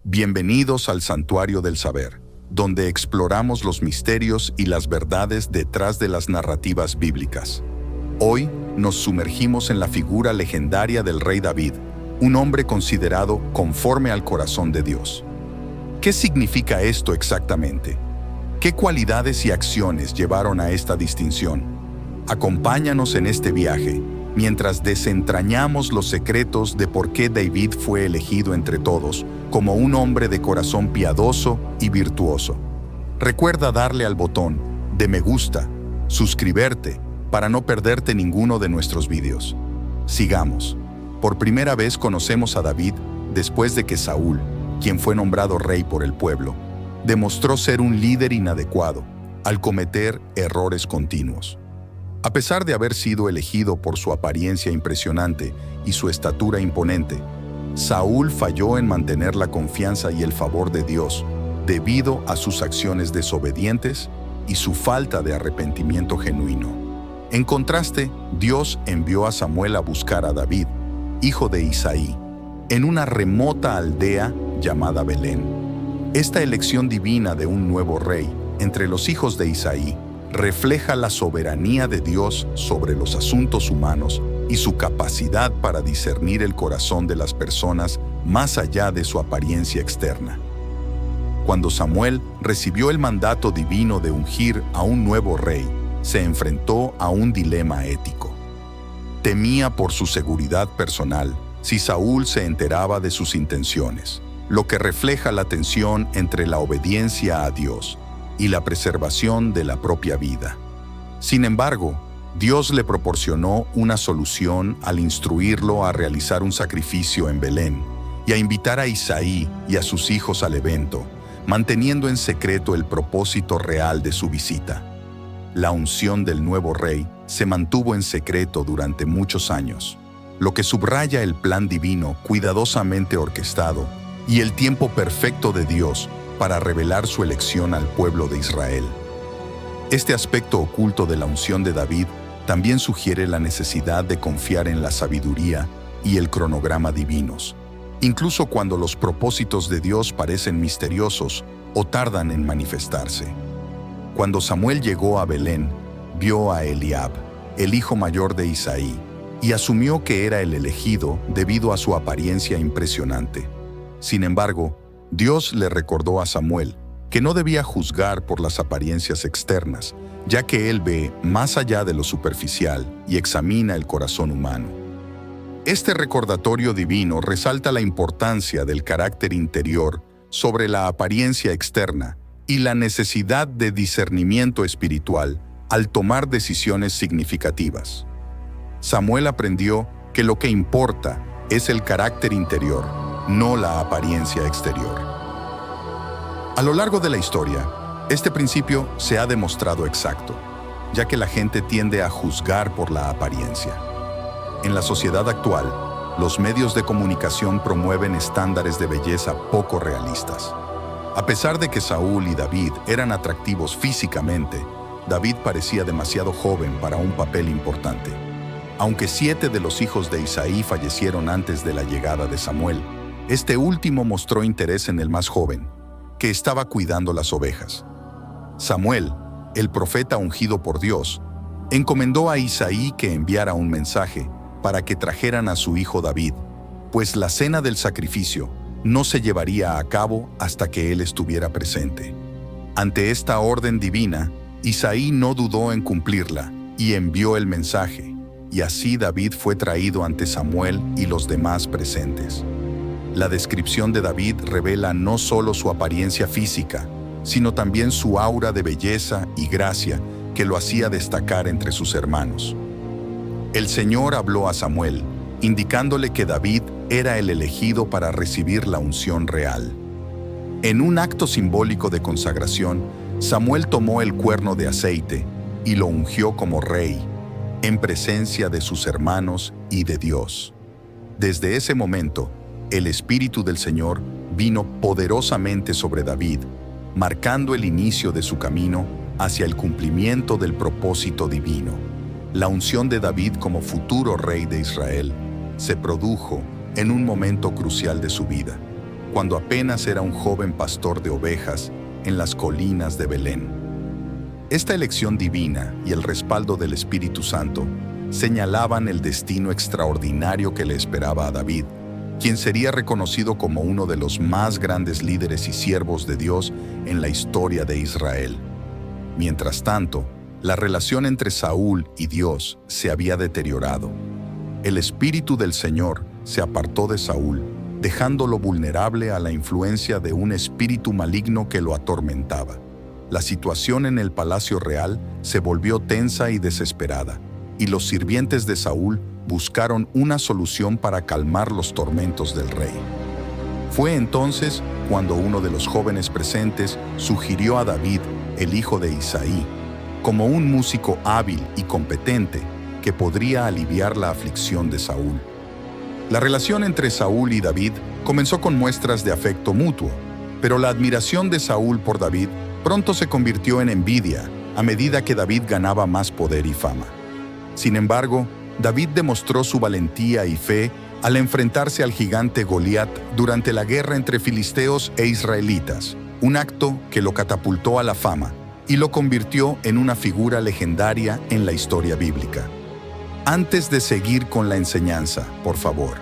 Bienvenidos al Santuario del Saber, donde exploramos los misterios y las verdades detrás de las narrativas bíblicas. Hoy nos sumergimos en la figura legendaria del rey David, un hombre considerado conforme al corazón de Dios. ¿Qué significa esto exactamente? ¿Qué cualidades y acciones llevaron a esta distinción? Acompáñanos en este viaje, mientras desentrañamos los secretos de por qué David fue elegido entre todos como un hombre de corazón piadoso y virtuoso. Recuerda darle al botón de me gusta, suscribirte, para no perderte ninguno de nuestros vídeos. Sigamos. Por primera vez conocemos a David después de que Saúl, quien fue nombrado rey por el pueblo, demostró ser un líder inadecuado al cometer errores continuos. A pesar de haber sido elegido por su apariencia impresionante y su estatura imponente, Saúl falló en mantener la confianza y el favor de Dios debido a sus acciones desobedientes y su falta de arrepentimiento genuino. En contraste, Dios envió a Samuel a buscar a David, hijo de Isaí, en una remota aldea llamada Belén. Esta elección divina de un nuevo rey entre los hijos de Isaí refleja la soberanía de Dios sobre los asuntos humanos y su capacidad para discernir el corazón de las personas más allá de su apariencia externa. Cuando Samuel recibió el mandato divino de ungir a un nuevo rey, se enfrentó a un dilema ético. Temía por su seguridad personal si Saúl se enteraba de sus intenciones, lo que refleja la tensión entre la obediencia a Dios y la preservación de la propia vida. Sin embargo, Dios le proporcionó una solución al instruirlo a realizar un sacrificio en Belén y a invitar a Isaí y a sus hijos al evento, manteniendo en secreto el propósito real de su visita. La unción del nuevo rey se mantuvo en secreto durante muchos años, lo que subraya el plan divino cuidadosamente orquestado y el tiempo perfecto de Dios para revelar su elección al pueblo de Israel. Este aspecto oculto de la unción de David también sugiere la necesidad de confiar en la sabiduría y el cronograma divinos, incluso cuando los propósitos de Dios parecen misteriosos o tardan en manifestarse. Cuando Samuel llegó a Belén, vio a Eliab, el hijo mayor de Isaí, y asumió que era el elegido debido a su apariencia impresionante. Sin embargo, Dios le recordó a Samuel que no debía juzgar por las apariencias externas, ya que él ve más allá de lo superficial y examina el corazón humano. Este recordatorio divino resalta la importancia del carácter interior sobre la apariencia externa y la necesidad de discernimiento espiritual al tomar decisiones significativas. Samuel aprendió que lo que importa es el carácter interior, no la apariencia exterior. A lo largo de la historia, este principio se ha demostrado exacto, ya que la gente tiende a juzgar por la apariencia. En la sociedad actual, los medios de comunicación promueven estándares de belleza poco realistas. A pesar de que Saúl y David eran atractivos físicamente, David parecía demasiado joven para un papel importante. Aunque 7 de los hijos de Isaí fallecieron antes de la llegada de Samuel, este último mostró interés en el más joven, que estaba cuidando las ovejas. Samuel, el profeta ungido por Dios, encomendó a Isaí que enviara un mensaje para que trajeran a su hijo David, pues la cena del sacrificio no se llevaría a cabo hasta que él estuviera presente. Ante esta orden divina, Isaí no dudó en cumplirla y envió el mensaje, y así David fue traído ante Samuel y los demás presentes. La descripción de David revela no solo su apariencia física, sino también su aura de belleza y gracia que lo hacía destacar entre sus hermanos. El Señor habló a Samuel, indicándole que David era el elegido para recibir la unción real. En un acto simbólico de consagración, Samuel tomó el cuerno de aceite y lo ungió como rey, en presencia de sus hermanos y de Dios. Desde ese momento, el Espíritu del Señor vino poderosamente sobre David, marcando el inicio de su camino hacia el cumplimiento del propósito divino. La unción de David como futuro rey de Israel se produjo en un momento crucial de su vida, cuando apenas era un joven pastor de ovejas en las colinas de Belén. Esta elección divina y el respaldo del Espíritu Santo señalaban el destino extraordinario que le esperaba a David, quien sería reconocido como uno de los más grandes líderes y siervos de Dios en la historia de Israel. Mientras tanto, la relación entre Saúl y Dios se había deteriorado. El Espíritu del Señor se apartó de Saúl, dejándolo vulnerable a la influencia de un espíritu maligno que lo atormentaba. La situación en el palacio real se volvió tensa y desesperada, y los sirvientes de Saúl buscaron una solución para calmar los tormentos del rey. Fue entonces cuando uno de los jóvenes presentes sugirió a David, el hijo de Isaí, como un músico hábil y competente que podría aliviar la aflicción de Saúl. La relación entre Saúl y David comenzó con muestras de afecto mutuo, pero la admiración de Saúl por David pronto se convirtió en envidia a medida que David ganaba más poder y fama. Sin embargo, David demostró su valentía y fe al enfrentarse al gigante Goliat durante la guerra entre filisteos e israelitas, un acto que lo catapultó a la fama y lo convirtió en una figura legendaria en la historia bíblica. Antes de seguir con la enseñanza, por favor,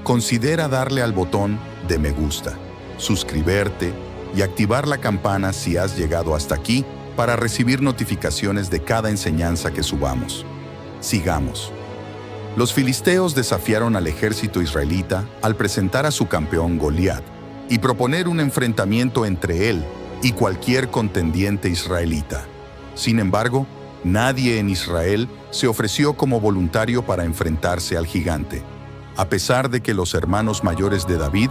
considera darle al botón de me gusta, suscribirte y activar la campana si has llegado hasta aquí para recibir notificaciones de cada enseñanza que subamos. Sigamos. Los filisteos desafiaron al ejército israelita al presentar a su campeón Goliat y proponer un enfrentamiento entre él y cualquier contendiente israelita. Sin embargo, nadie en Israel se ofreció como voluntario para enfrentarse al gigante, a pesar de que los hermanos mayores de David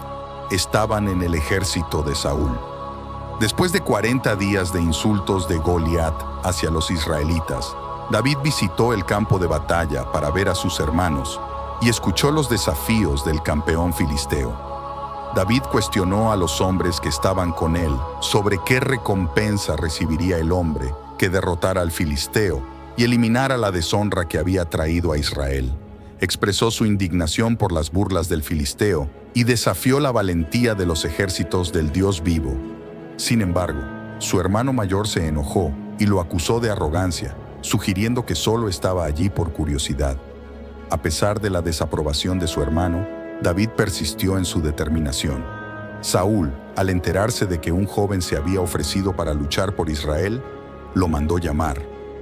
estaban en el ejército de Saúl. Después de 40 días de insultos de Goliat hacia los israelitas, David visitó el campo de batalla para ver a sus hermanos y escuchó los desafíos del campeón filisteo. David cuestionó a los hombres que estaban con él sobre qué recompensa recibiría el hombre que derrotara al filisteo y eliminara la deshonra que había traído a Israel. Expresó su indignación por las burlas del filisteo y desafió la valentía de los ejércitos del Dios vivo. Sin embargo, su hermano mayor se enojó y lo acusó de arrogancia, sugiriendo que solo estaba allí por curiosidad. A pesar de la desaprobación de su hermano, David persistió en su determinación. Saúl, al enterarse de que un joven se había ofrecido para luchar por Israel, lo mandó llamar.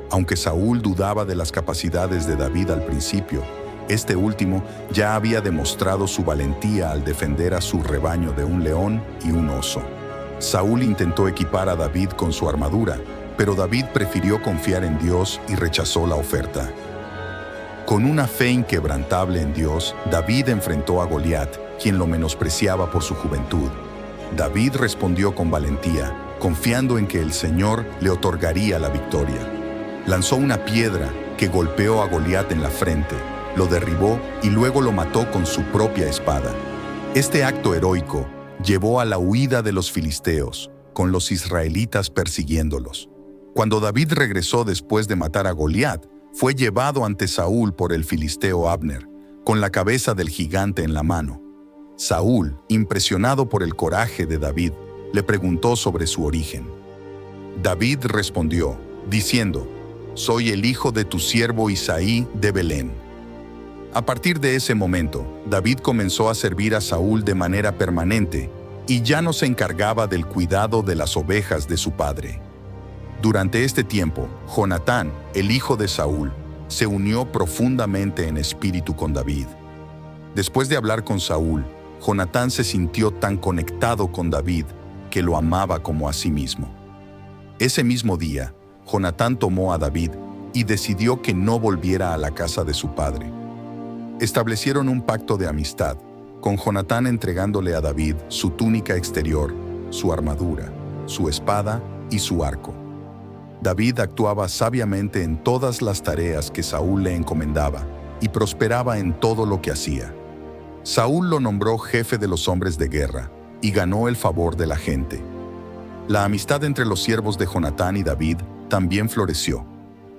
Aunque Saúl dudaba de las capacidades de David al principio, este último ya había demostrado su valentía al defender a su rebaño de un león y un oso. Saúl intentó equipar a David con su armadura, pero David prefirió confiar en Dios y rechazó la oferta. Con una fe inquebrantable en Dios, David enfrentó a Goliat, quien lo menospreciaba por su juventud. David respondió con valentía, confiando en que el Señor le otorgaría la victoria. Lanzó una piedra que golpeó a Goliat en la frente, lo derribó y luego lo mató con su propia espada. Este acto heroico llevó a la huida de los filisteos, con los israelitas persiguiéndolos. Cuando David regresó después de matar a Goliat, fue llevado ante Saúl por el filisteo Abner, con la cabeza del gigante en la mano. Saúl, impresionado por el coraje de David, le preguntó sobre su origen. David respondió, diciendo, «Soy el hijo de tu siervo Isaí de Belén». A partir de ese momento, David comenzó a servir a Saúl de manera permanente y ya no se encargaba del cuidado de las ovejas de su padre. Durante este tiempo, Jonatán, el hijo de Saúl, se unió profundamente en espíritu con David. Después de hablar con Saúl, Jonatán se sintió tan conectado con David que lo amaba como a sí mismo. Ese mismo día, Jonatán tomó a David y decidió que no volviera a la casa de su padre. Establecieron un pacto de amistad, con Jonatán entregándole a David su túnica exterior, su armadura, su espada y su arco. David actuaba sabiamente en todas las tareas que Saúl le encomendaba y prosperaba en todo lo que hacía. Saúl lo nombró jefe de los hombres de guerra y ganó el favor de la gente. La amistad entre los siervos de Jonatán y David también floreció,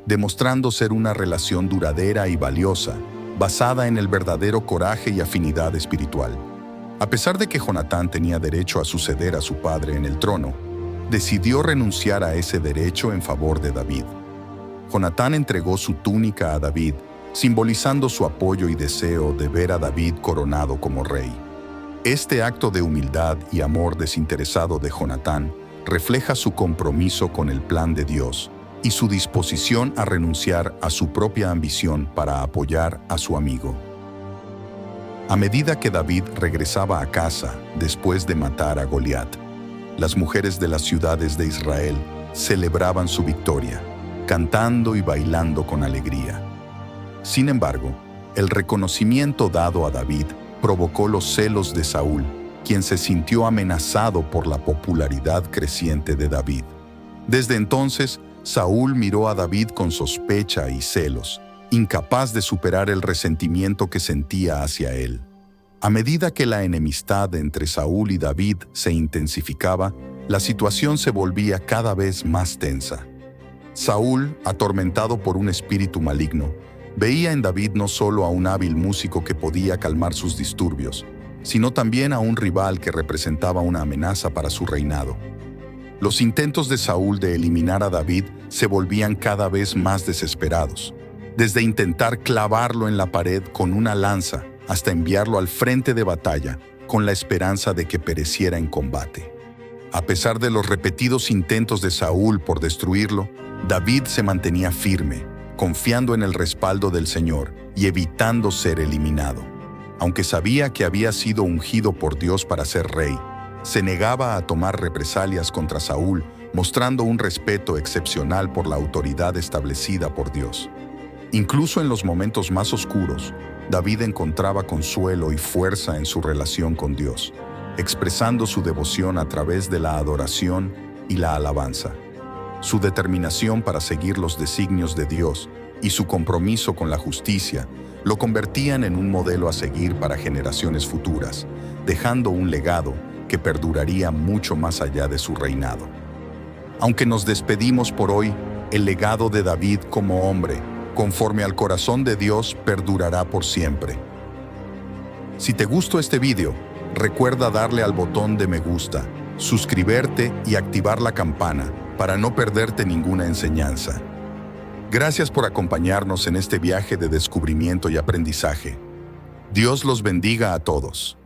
demostrando ser una relación duradera y valiosa, basada en el verdadero coraje y afinidad espiritual. A pesar de que Jonatán tenía derecho a suceder a su padre en el trono, decidió renunciar a ese derecho en favor de David. Jonatán entregó su túnica a David, simbolizando su apoyo y deseo de ver a David coronado como rey. Este acto de humildad y amor desinteresado de Jonatán refleja su compromiso con el plan de Dios y su disposición a renunciar a su propia ambición para apoyar a su amigo. A medida que David regresaba a casa después de matar a Goliat, las mujeres de las ciudades de Israel celebraban su victoria, cantando y bailando con alegría. Sin embargo, el reconocimiento dado a David provocó los celos de Saúl, quien se sintió amenazado por la popularidad creciente de David. Desde entonces, Saúl miró a David con sospecha y celos, incapaz de superar el resentimiento que sentía hacia él. A medida que la enemistad entre Saúl y David se intensificaba, la situación se volvía cada vez más tensa. Saúl, atormentado por un espíritu maligno, veía en David no solo a un hábil músico que podía calmar sus disturbios, sino también a un rival que representaba una amenaza para su reinado. Los intentos de Saúl de eliminar a David se volvían cada vez más desesperados, desde intentar clavarlo en la pared con una lanza hasta enviarlo al frente de batalla con la esperanza de que pereciera en combate. A pesar de los repetidos intentos de Saúl por destruirlo, David se mantenía firme, confiando en el respaldo del Señor y evitando ser eliminado. Aunque sabía que había sido ungido por Dios para ser rey, se negaba a tomar represalias contra Saúl, mostrando un respeto excepcional por la autoridad establecida por Dios. Incluso en los momentos más oscuros, David encontraba consuelo y fuerza en su relación con Dios, expresando su devoción a través de la adoración y la alabanza. Su determinación para seguir los designios de Dios y su compromiso con la justicia lo convertían en un modelo a seguir para generaciones futuras, dejando un legado que perduraría mucho más allá de su reinado. Aunque nos despedimos por hoy, el legado de David como hombre, conforme al corazón de Dios, perdurará por siempre. Si te gustó este video, recuerda darle al botón de me gusta, suscribirte y activar la campana para no perderte ninguna enseñanza. Gracias por acompañarnos en este viaje de descubrimiento y aprendizaje. Dios los bendiga a todos.